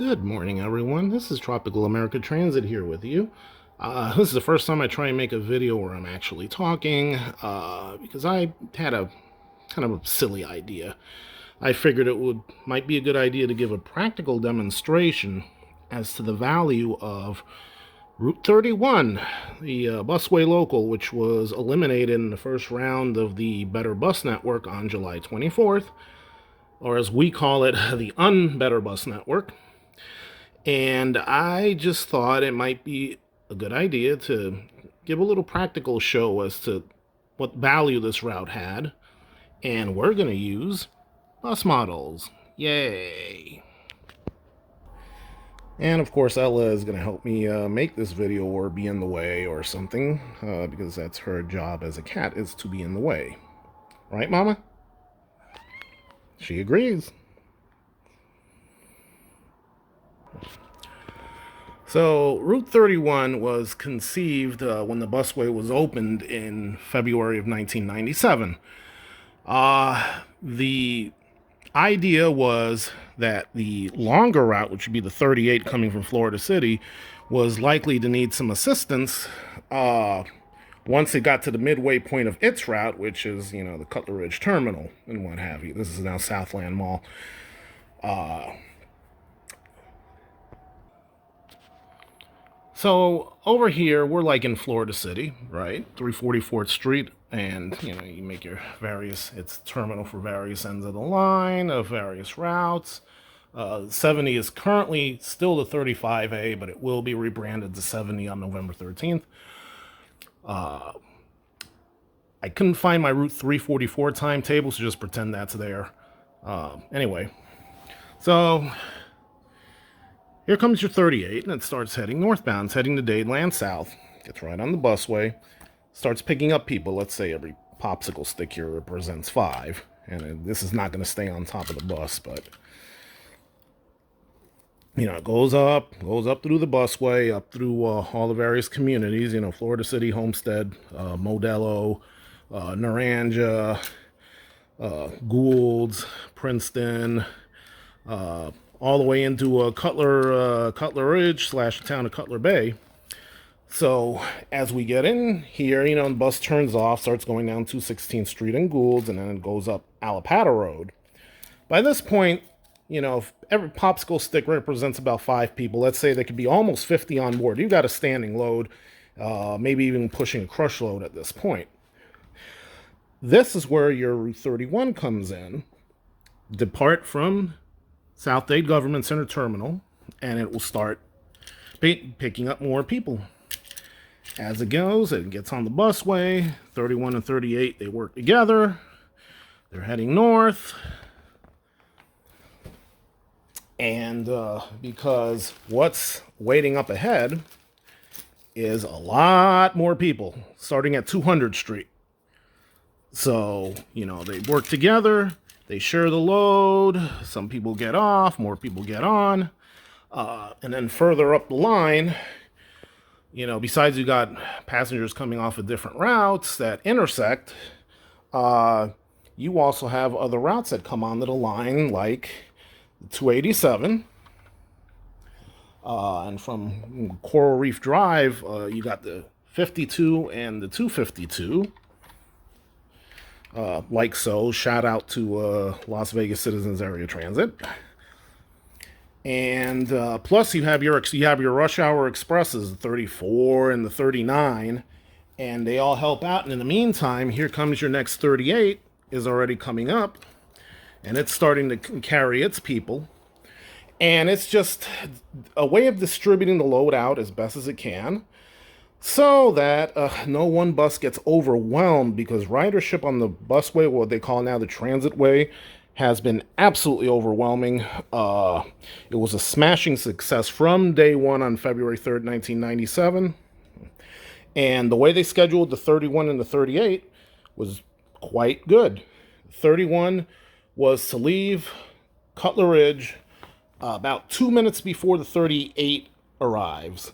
Good morning, everyone. This is Tropical America Transit here with you. This is the first time I try and make a video where I'm actually talking, because I had a kind of a silly idea. I figured might be a good idea to give a practical demonstration as to the value of Route 31, the busway local, which was eliminated in the first round of the Better Bus Network on July 24th, or as we call it, the Unbetter Bus Network. And I just thought it might be a good idea to give a little practical show as to what value this route had. And we're going to use bus models. Yay! And of course, Ella is going to help me make this video or be in the way or something, because that's her job as a cat, is to be in the way. Right, Mama? She agrees. So, Route 31 was conceived when the busway was opened in February of 1997. The idea was that the longer route, which would be the 38 coming from Florida City, was likely to need some assistance once it got to the midway point of its route, which is, the Cutler Ridge Terminal and what have you. This is now Southland Mall. So over here, we're like in Florida City, right? 344th Street, and you make your it's terminal for various ends of the line of various routes. 70 is currently still the 35A, but it will be rebranded to 70 on November 13th. I couldn't find my Route 344 timetable, so just pretend that's there. Anyway, so here comes your 38, and it starts heading northbound. It's heading to Dadeland South. Gets right on the busway. Starts picking up people. Let's say every popsicle stick here represents 5. And this is not going to stay on top of the bus, but it goes up through the busway, up through all the various communities. Florida City, Homestead, Modelo, Naranja, Goulds, Princeton, all the way into Cutler Ridge / the town of Cutler Bay. So as we get in here, the bus turns off, starts going down 216th Street and Goulds, and then it goes up Alapata Road. By this point, if every popsicle stick represents about 5 people, let's say there could be almost 50 on board. You've got a standing load, maybe even pushing a crush load at this point. This is where your Route 31 comes in. Depart from South Dade Government Center Terminal, and it will start picking up more people. As it goes, it gets on the busway. 31 and 38, they work together. They're heading north. And because what's waiting up ahead is a lot more people, starting at 200th Street. So, they work together. They share the load. Some people get off, more people get on. And then further up the line, besides you got passengers coming off of different routes that intersect, you also have other routes that come onto the line, like 287. And from Coral Reef Drive, you got the 52 and the 252. Like so, shout out to Las Vegas Citizens Area Transit. And plus you have your rush hour expresses, the 34 and the 39, and they all help out. And in the meantime, here comes your next 38, is already coming up, and it's starting to carry its people. And it's just a way of distributing the load out as best as it can, so that no one bus gets overwhelmed, because ridership on the busway, what they call now the transitway, has been absolutely overwhelming. It was a smashing success from day one on February 3rd, 1997. And the way they scheduled the 31 and the 38 was quite good. 31 was to leave Cutler Ridge about 2 minutes before the 38 arrives,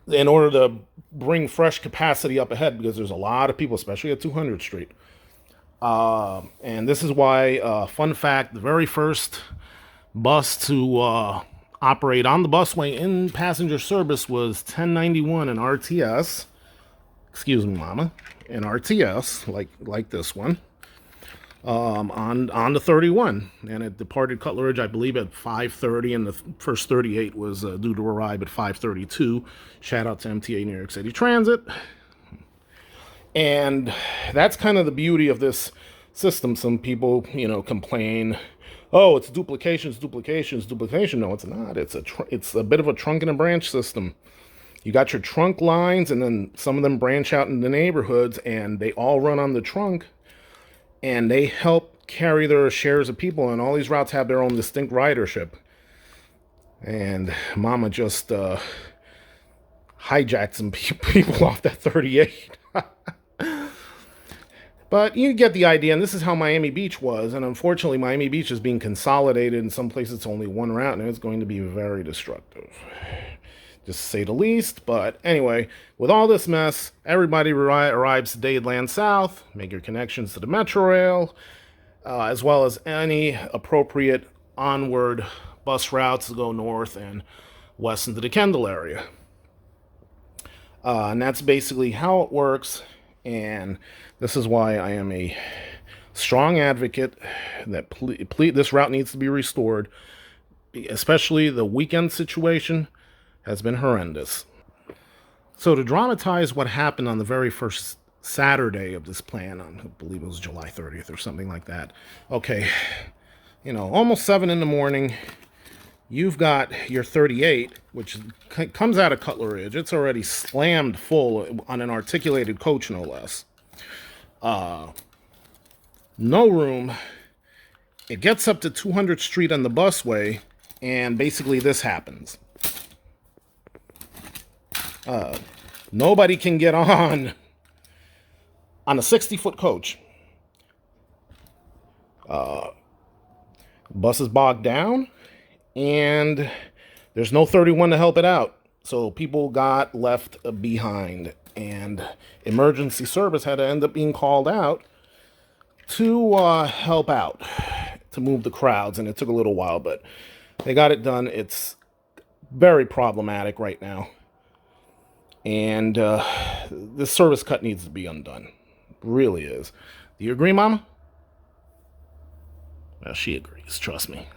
in order to bring fresh capacity up ahead, because there's a lot of people, especially at 200th Street. And this is why, fun fact, the very first bus to operate on the busway in passenger service was 1091 in RTS. Excuse me, Mama. In RTS, like this one. On the 31, and it departed Cutler Ridge, I believe, at 5:30, and the first 38 was due to arrive at 5:32. Shout out to MTA New York City Transit. And that's kind of the beauty of this system. Some people, complain, oh, it's duplication, it's duplication, it's duplication. No, it's not. It's a bit of a trunk and a branch system. You got your trunk lines, and then some of them branch out in the neighborhoods, and they all run on the trunk, and they help carry their shares of people, and all these routes have their own distinct ridership. And Mama just hijacked some people off that 38. But you get the idea, and this is how Miami Beach was, and unfortunately Miami Beach is being consolidated. In some places it's only one route, and it's going to be very destructive, just to say the least. But anyway, with all this mess, everybody arrives today at Land South. Make your connections to the Metro Rail, as well as any appropriate onward bus routes to go north and west into the Kendall area. And that's basically how it works. And this is why I am a strong advocate that this route needs to be restored. Especially the weekend situation has been horrendous. So to dramatize what happened on the very first Saturday of this plan, I believe it was July 30th or something like that. Okay, almost 7 in the morning. You've got your 38, which comes out of Cutler Ridge. It's already slammed full on an articulated coach, no less. No room. It gets up to 200th Street on the busway, and basically this happens. Nobody can get on a 60-foot coach. Bus is bogged down, and there's no 31 to help it out. So people got left behind, and emergency service had to end up being called out to help out, to move the crowds, and it took a little while, but they got it done. It's very problematic right now, and this service cut needs to be undone. It really is. Do you agree, Mama? Well, she agrees, trust me.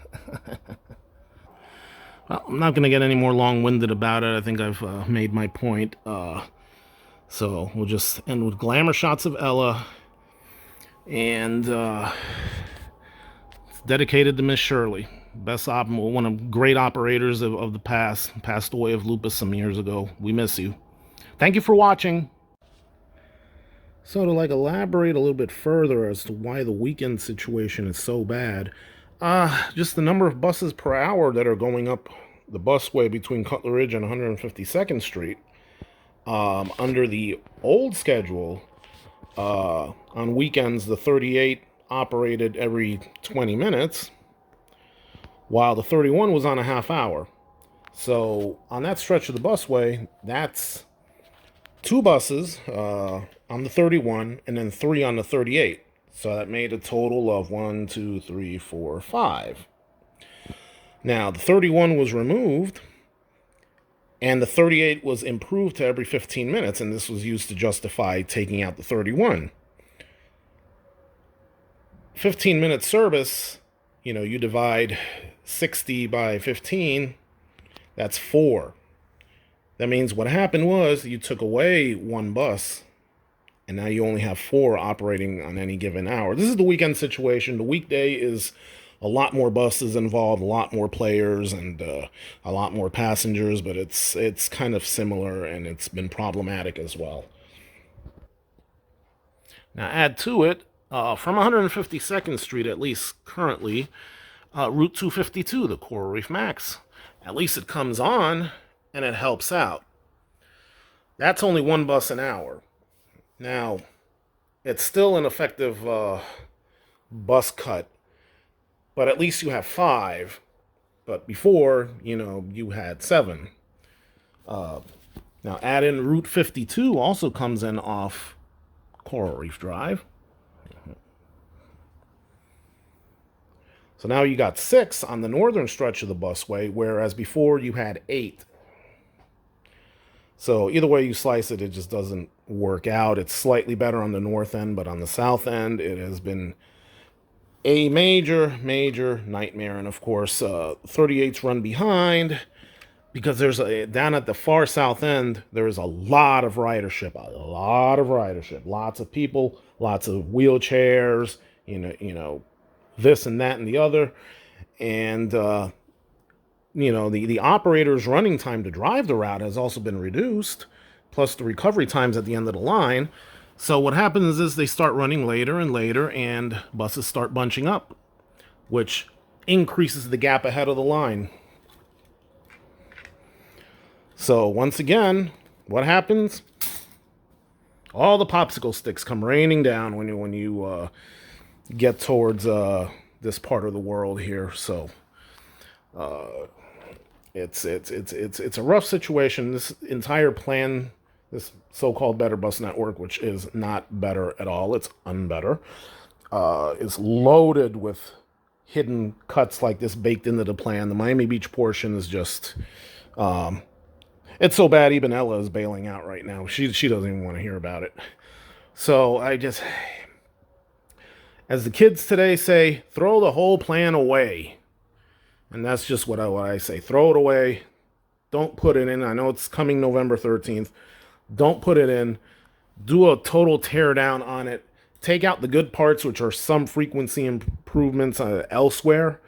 Well, I'm not going to get any more long-winded about it. I think I've made my point. So we'll just end with glamour shots of Ella. And it's dedicated to Miss Shirley. One of great operators of the past. Passed away of lupus some years ago. We miss you. Thank you for watching. So to elaborate a little bit further as to why the weekend situation is so bad, just the number of buses per hour that are going up the busway between Cutler Ridge and 152nd Street. Under the old schedule, on weekends, the 38 operated every 20 minutes, while the 31 was on a half hour. So on that stretch of the busway, that's 2 buses on the 31 and then 3 on the 38. So that made a total of 1, 2, 3, 4, 5. Now, the 31 was removed, and the 38 was improved to every 15 minutes, and this was used to justify taking out the 31. 15-minute service, you divide 60 by 15, that's 4. That means what happened was you took away 1 bus, and now you only have 4 operating on any given hour. This is the weekend situation. The weekday is a lot more buses involved, a lot more players, and a lot more passengers, but it's kind of similar, and it's been problematic as well. Now add to it, from 152nd Street, at least currently, Route 252, the Coral Reef Max. At least it comes on, and it helps out. That's only 1 bus an hour. Now, it's still an effective bus cut, but at least you have 5. But before, you had 7. Now, add in Route 52 also comes in off Coral Reef Drive. So now you got 6 on the northern stretch of the busway, whereas before you had 8. So either way you slice it, it just doesn't work out. It's slightly better on the north end, but on the south end, it has been a major, major nightmare. And of course, 38's run behind because there's down at the far south end, there is a lot of ridership, lots of people, lots of wheelchairs, this and that and the other. And, the operator's running time to drive the route has also been reduced, plus the recovery times at the end of the line. So what happens is they start running later and later, and buses start bunching up, which increases the gap ahead of the line. So once again, what happens? All the popsicle sticks come raining down when you get towards this part of the world here. So it's a rough situation. This entire plan, this so-called Better Bus Network, which is not better at all, it's unbetter, is loaded with hidden cuts like this baked into the plan. The Miami Beach portion is just, it's so bad even Ella is bailing out right now. She doesn't even want to hear about it. So as the kids today say, throw the whole plan away. And that's just what I say. Throw it away. Don't put it in. I know it's coming November 13th. Don't put it in. Do a total teardown on it. Take out the good parts, which are some frequency improvements elsewhere.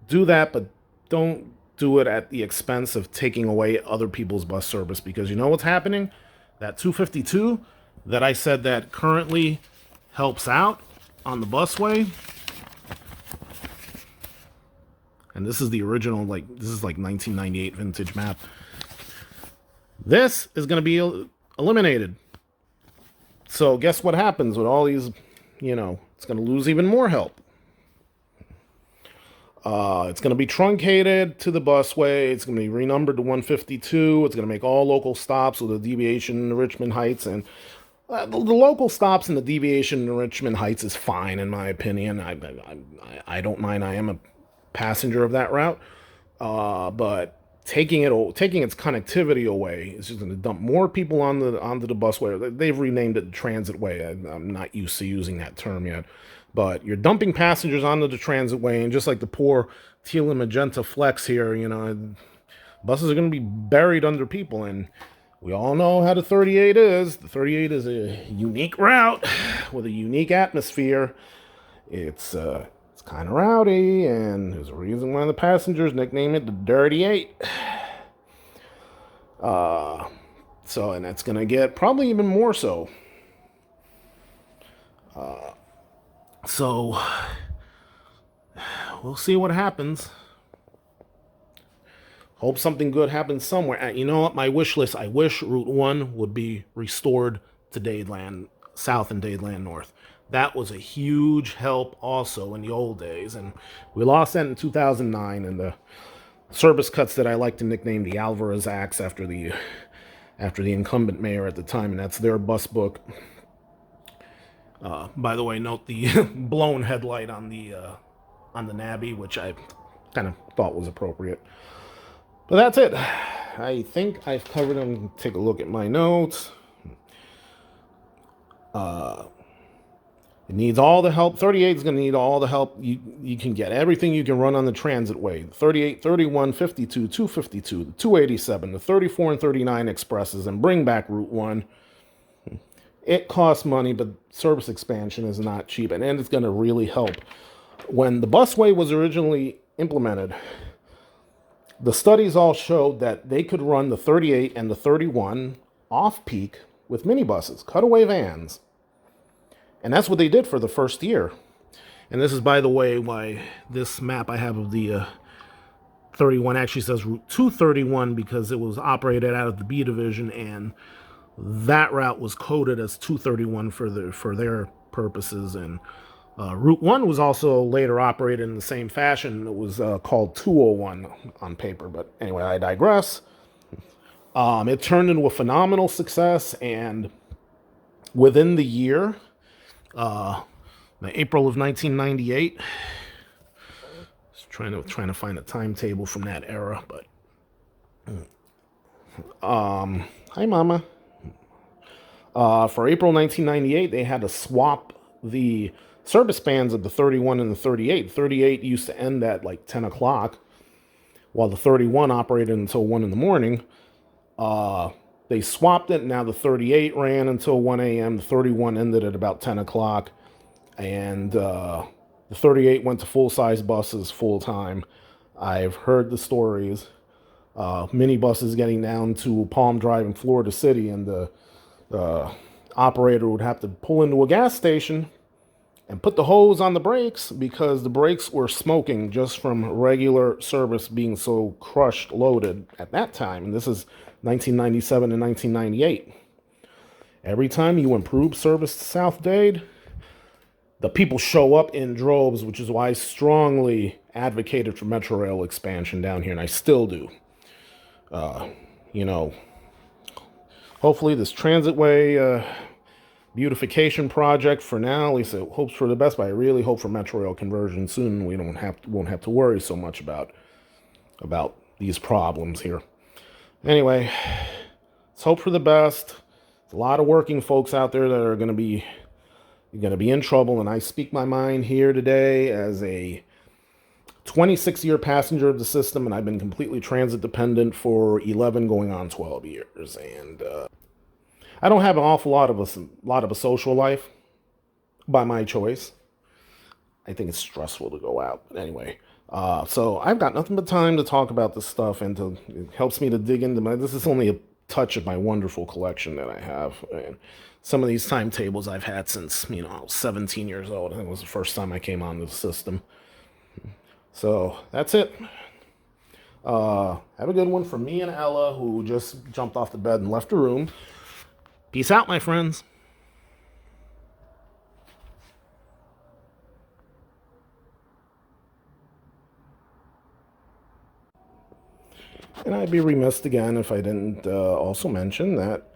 Do that, but don't do it at the expense of taking away other people's bus service. Because you know what's happening? That 252 that I said that currently helps out on the busway. And this is the original, this is like 1998 vintage map. This is going to be eliminated. So guess what happens with all these, it's going to lose even more help. It's going to be truncated to the busway. It's going to be renumbered to 152. It's going to make all local stops with a deviation in Richmond Heights. And the local stops in the deviation in Richmond Heights is fine, in my opinion. I don't mind. I am a passenger of that route, but taking its connectivity away is just going to dump more people onto the busway. They've renamed it the transit way. I'm not used to using that term yet, but you're dumping passengers onto the transit way, and just like the poor teal and magenta flex here, buses are going to be buried under people, and we all know how the 38 is. The 38 is a unique route with a unique atmosphere. It's kind of rowdy, and there's a reason why the passengers nickname it the Dirty 8. And that's going to get probably even more so. So we'll see what happens. Hope something good happens somewhere. You know what? My wish list, I wish Route 1 would be restored to Dadeland South and Dadeland North. That was a huge help also in the old days. And we lost that in 2009 and the service cuts that I like to nickname the Alvarez Acts after the incumbent mayor at the time. And that's their bus book. By the way, note the blown headlight on the Nabby, which I kind of thought was appropriate. But that's it. I think I've covered them. Take a look at my notes. It needs all the help. 38 is going to need all the help you can get. Everything you can run on the transit way. 38, 31, 52, 252, the 287, the 34 and 39 expresses, and bring back Route 1. It costs money, but service expansion is not cheap, and it's going to really help. When the busway was originally implemented, the studies all showed that they could run the 38 and the 31 off-peak with minibuses, cutaway vans. And that's what they did for the first year. And this is, by the way, why this map I have of the 31 actually says Route 231, because it was operated out of the B division, and that route was coded as 231 for their purposes. And Route 1 was also later operated in the same fashion. It was called 201 on paper. But anyway, I digress. It turned into a phenomenal success, and within the year, April of 1998, Trying to find a timetable from that era, but hi mama. For April 1998, they had to swap the service bands of the 31 and the 38. 38 used to end at like 10 o'clock, while the 31 operated until 1 in the morning. They swapped it. Now the 38 ran until 1 a.m. The 31 ended at about 10 o'clock. And the 38 went to full-size buses full time. I've heard the stories. Mini buses getting down to Palm Drive in Florida City, and the operator would have to pull into a gas station and put the hose on the brakes because the brakes were smoking just from regular service being so crushed loaded at that time. And this is 1997 and 1998. Every time you improve service to South Dade, the people show up in droves, which is why I strongly advocated for Metro Rail expansion down here, and I still do. Hopefully this transitway beautification project, for now, at least it hopes for the best, but I really hope for Metro Rail conversion soon. We won't have to worry so much about these problems here. Anyway, let's hope for the best. There's a lot of working folks out there that are going to be in trouble, and I speak my mind here today as a 26-year passenger of the system, and I've been completely transit dependent for 11 going on 12 years. And I don't have an awful lot of a social life by my choice. I think it's stressful to go out. But anyway, so I've got nothing but time to talk about this stuff, and it helps me to dig into this is only a touch of my wonderful collection that I have. And some of these timetables I've had since, I was 17 years old. I think it was the first time I came on the system. So that's it. Have a good one from me and Ella, who just jumped off the bed and left the room. Peace out, my friends. And I'd be remiss again if I didn't also mention that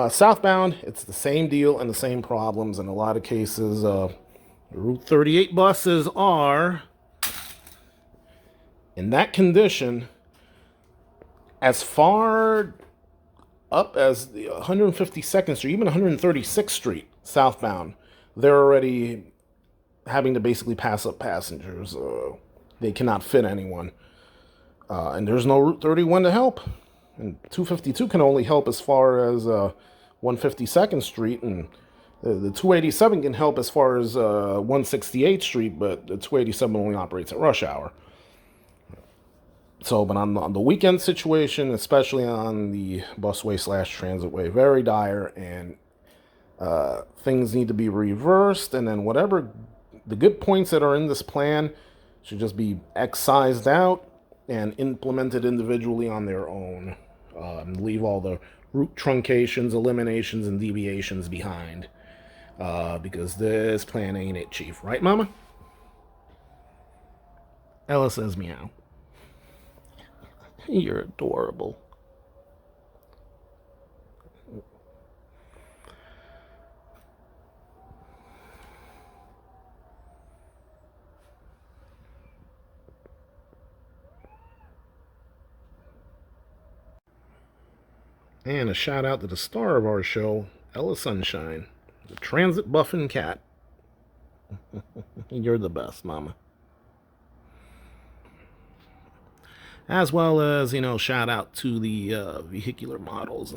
southbound, it's the same deal and the same problems. In a lot of cases, Route 38 buses are in that condition as far up as the 152nd Street, even 136th Street southbound. They're already having to basically pass up passengers. They cannot fit anyone. And there's no Route 31 to help. And 252 can only help as far as 152nd Street, and the 287 can help as far as 168th Street, but the 287 only operates at rush hour. So, but on the weekend situation, especially on the busway / transitway, very dire, and things need to be reversed. And then whatever the good points that are in this plan should just be excised out and implemented individually on their own. Leave all the route truncations, eliminations, and deviations behind. Because this plan ain't it, Chief. Right, Mama? Ella says meow. You're adorable. And a shout out to the star of our show, Ella Sunshine, the transit buffing cat. You're the best, Mama. As well as, shout out to the vehicular models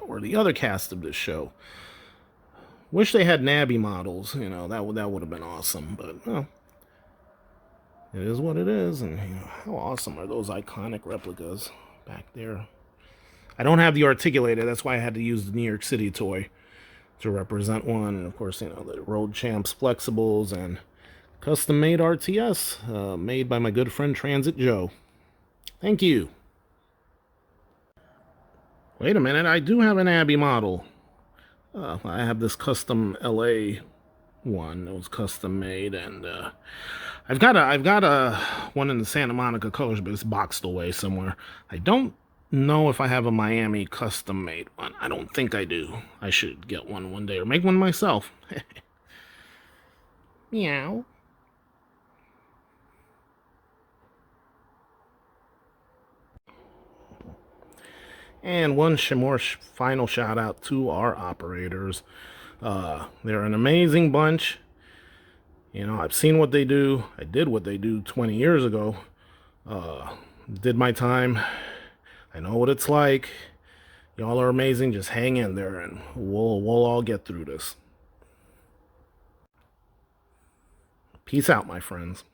or the other cast of this show. Wish they had Nabby models, that would have been awesome. But, well, it is what it is. And, how awesome are those iconic replicas back there? I don't have the articulated, that's why I had to use the New York City toy to represent one. And, of course, the Road Champs Flexibles and custom-made RTS made by my good friend Transit Joe. Thank you. Wait a minute, I do have an Abbey model. I have this custom LA one that was custom made, and I've got a one in the Santa Monica colors, but it's boxed away somewhere. I don't know if I have a Miami custom made one. I don't think I do. I should get one day or make one myself. Meow. And one more final shout out to our operators. They're an amazing bunch. You know, I've seen what they do. I did what they do 20 years ago. Did my time. I know what it's like. Y'all are amazing. Just hang in there and we'll all get through this. Peace out, my friends.